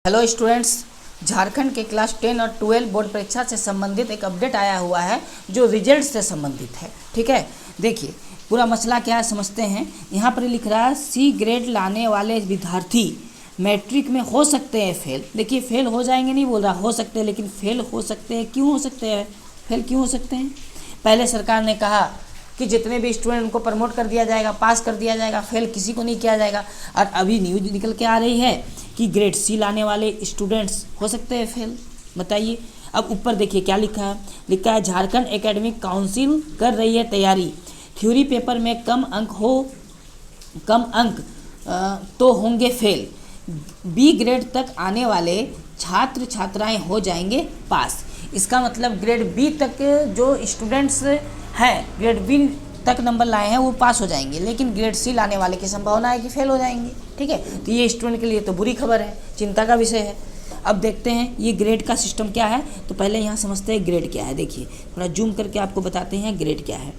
Hello students, Jharkhand के class 10 और 12 board परीक्षा से संबंधित एक अपडेट आया हुआ है जो रिजल्ट से संबंधित है। ठीक है, देखिए पूरा मसला क्या है समझते हैं। यहाँ पर लिख रहा है सी ग्रेड लाने वाले विद्यार्थी मैट्रिक में हो सकते हैं फेल। देखिए फेल हो जाएंगे नहीं बोल रहा, हो सकते हैं, लेकिन फेल हो सकते हैं। क्यों हो सकते हैं फेल, क्यों हो सकते हैं? पहले सरकार ने कहा कि जितने भी स्टूडेंट उनको प्रमोट कर दिया जाएगा, पास कर दिया जाएगा, फेल किसी को नहीं किया जाएगा। और अभी न्यूज निकल के आ रही है कि ग्रेड सी लाने वाले स्टूडेंट्स हो सकते हैं फेल। बताइए, अब ऊपर देखिए क्या लिखा है। लिखा है झारखंड एकेडमिक काउंसिल कर रही है तैयारी, थ्योरी पेपर में कम अंक तो होंगे फेल, बी ग्रेड तक आने वाले छात्र छात्राएं हो जाएंगे पास। इसका मतलब ग्रेड बी तक जो स्टूडेंट्स हैं, ग्रेड बी तक नंबर लाए हैं वो पास हो जाएंगे, लेकिन ग्रेड सी लाने वाले की संभावना है कि फेल हो जाएंगे। ठीक है, तो ये स्टूडेंट के लिए तो बुरी खबर है, चिंता का विषय है। अब देखते हैं ये ग्रेड का सिस्टम क्या है। तो पहले यहाँ समझते हैं ग्रेड क्या है। देखिए थोड़ा जूम करके आपको बताते हैं ग्रेड क्या है।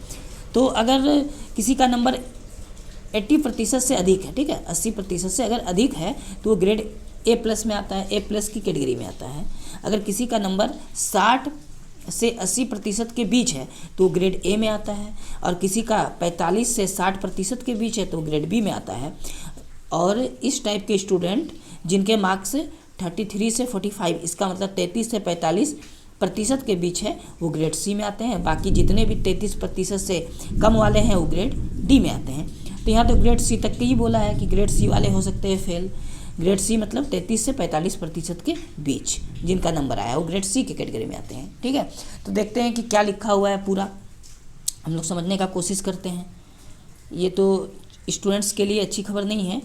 तो अगर किसी का नंबर 80% से अधिक है, ठीक है, 80% से अगर अधिक है तो वो ग्रेड ए प्लस में आता है, ए प्लस की कैटेगरी में आता है। अगर किसी का नंबर 60 से 80% के बीच है तो ग्रेड ए में आता है, और किसी का 45 से 60% के बीच है तो ग्रेड बी में आता है। और इस टाइप के स्टूडेंट जिनके मार्क्स 33 से 45, इसका मतलब 33 से 45% के बीच है, वो ग्रेड सी में आते हैं। बाकी जितने भी 33% से कम वाले हैं वो ग्रेड डी में आते हैं। तो यहाँ तो ग्रेड सी तक के ही बोला है कि ग्रेड सी वाले हो सकते हैं फेल। ग्रेड सी मतलब 33 से 45% के बीच जिनका नंबर आया वो ग्रेड सी की कैटेगरी में आते हैं। ठीक है, तो देखते हैं कि क्या लिखा हुआ है, पूरा हम लोग समझने का कोशिश करते हैं। ये तो स्टूडेंट्स के लिए अच्छी खबर नहीं है,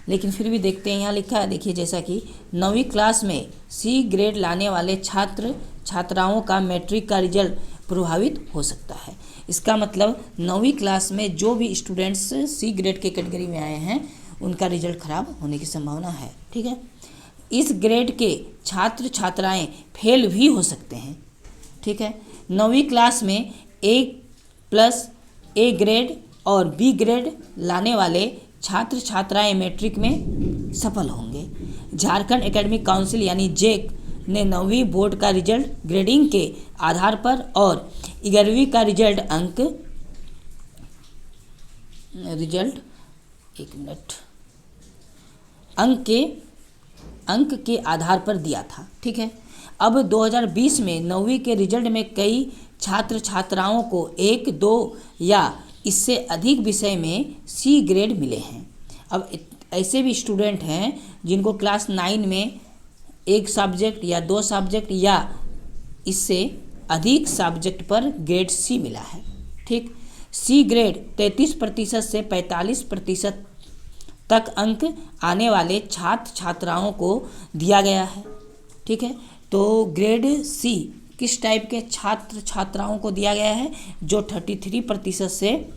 लेकिन फिर भी देखते हैं। यहाँ लिखा है, देखिए जैसा कि 9वीं क्लास में सी ग्रेड लाने वाले छात्र छात्राओं का मैट्रिक का रिजल्ट प्रभावित हो सकता है। इसका मतलब 9वीं क्लास में जो भी स्टूडेंट्स सी ग्रेड के कैटेगरी में आए हैं उनका रिजल्ट खराब होने की संभावना है। ठीक है, इस ग्रेड के छात्र छात्राएं फेल भी हो सकते हैं। ठीक है, 9वीं क्लास में ए ग्रेड और बी ग्रेड लाने वाले छात्र छात्राएं मैट्रिक में सफल होंगे। झारखंड एकेडमिक काउंसिल यानी जेक ने 9वीं बोर्ड का रिजल्ट ग्रेडिंग के आधार पर और 11वीं का अंक के आधार पर दिया था। ठीक है, अब 2020 में 9वीं के रिजल्ट में कई छात्र छात्राओं को 1, 2 या इससे अधिक विषय में सी ग्रेड मिले हैं। अब ऐसे भी स्टूडेंट हैं जिनको क्लास 9 में 1 सब्जेक्ट या 2 सब्जेक्ट या इससे अधिक सब्जेक्ट पर ग्रेड सी मिला है। ठीक, सी ग्रेड 33% से 45% तक अंक आने वाले छात्र छात्राओं को दिया गया है। ठीक है, तो ग्रेड सी किस टाइप के छात्र छात्राओं को दिया गया है? जो 33% से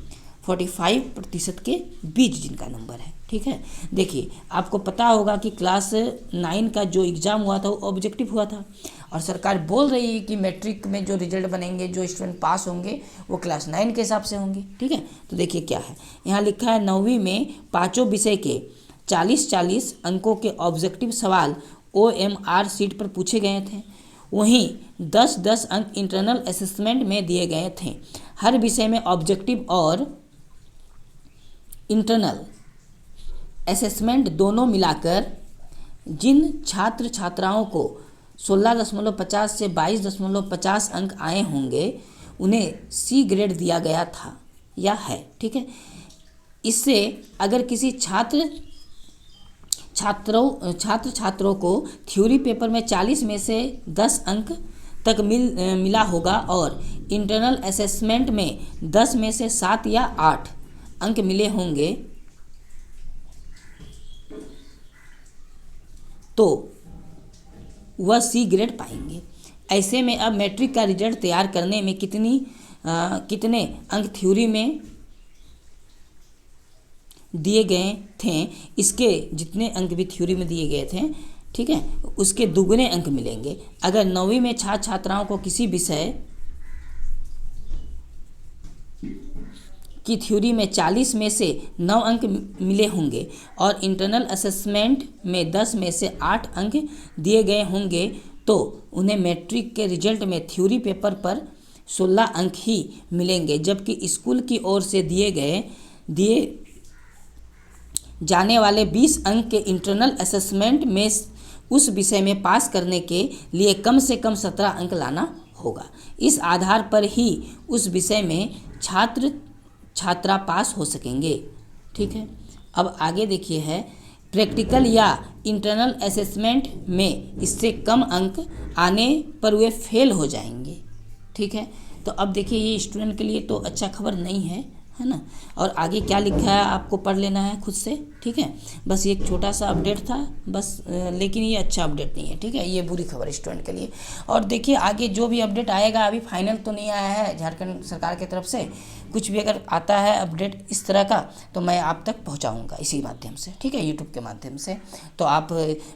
45% के बीच जिनका नंबर है। ठीक है, देखिए आपको पता होगा कि क्लास 9 का जो एग्ज़ाम हुआ था वो ऑब्जेक्टिव हुआ था, और सरकार बोल रही है कि मैट्रिक में जो रिजल्ट बनेंगे, जो स्टूडेंट पास होंगे वो क्लास 9 के हिसाब से होंगे। ठीक है, तो देखिए क्या है, यहाँ लिखा है 9वीं में पाँचों विषय के 40-40 अंकों के ऑब्जेक्टिव सवाल OMR सीट पर पूछे गए थे। वहीं 10-10 अंक इंटरनल असेसमेंट में दिए गए थे। हर विषय में ऑब्जेक्टिव और इंटरनल असेसमेंट दोनों मिलाकर जिन छात्र छात्राओं को 16.50 से 22.50 अंक आए होंगे उन्हें सी ग्रेड दिया गया था या है। ठीक है, इससे अगर किसी छात्र छात्रों को थ्योरी पेपर में 40 में से 10 अंक तक मिला होगा और इंटरनल असेसमेंट में 10 में से 7 या 8 अंक मिले होंगे, तो वह सी ग्रेड पाएंगे। ऐसे में अब मैट्रिक का रिजल्ट तैयार करने में कितने अंक थ्योरी में दिए गए थे, इसके जितने अंक भी थ्योरी में दिए गए थे, ठीक है, उसके दुगने अंक मिलेंगे। अगर 9वीं में छात्र छात्राओं को किसी विषय की थ्योरी में 40 में से 9 अंक मिले होंगे और इंटरनल असेसमेंट में 10 में से 8 अंक दिए गए होंगे तो उन्हें मैट्रिक के रिजल्ट में थ्योरी पेपर पर 16 अंक ही मिलेंगे, जबकि स्कूल की ओर से दिए जाने वाले 20 अंक के इंटरनल असेसमेंट में उस विषय में पास करने के लिए कम से कम 17 अंक लाना होगा। इस आधार पर ही उस विषय में छात्रा पास हो सकेंगे। ठीक है, अब आगे देखिए है प्रैक्टिकल या इंटरनल असेसमेंट में इससे कम अंक आने पर वे फेल हो जाएंगे। ठीक है, तो अब देखिए ये स्टूडेंट के लिए तो अच्छा खबर नहीं है ना। और आगे क्या लिखा है आपको पढ़ लेना है खुद से। ठीक है, बस ये एक छोटा सा अपडेट था बस, लेकिन ये अच्छा अपडेट नहीं है। ठीक है, ये बुरी खबर स्टूडेंट के लिए। और देखिए आगे जो भी अपडेट आएगा, अभी फाइनल तो नहीं आया है झारखंड सरकार की तरफ से, कुछ भी अगर आता है अपडेट इस तरह का तो मैं आप तक पहुंचाऊंगा इसी माध्यम से। ठीक है, यूट्यूब के माध्यम से। तो आप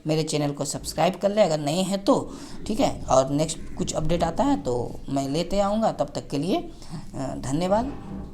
मेरे चैनल को सब्सक्राइब कर ले अगर नए हैं तो। ठीक है, और नेक्स्ट कुछ अपडेट आता है तो मैं लेते आऊँगा। तब तक के लिए धन्यवाद।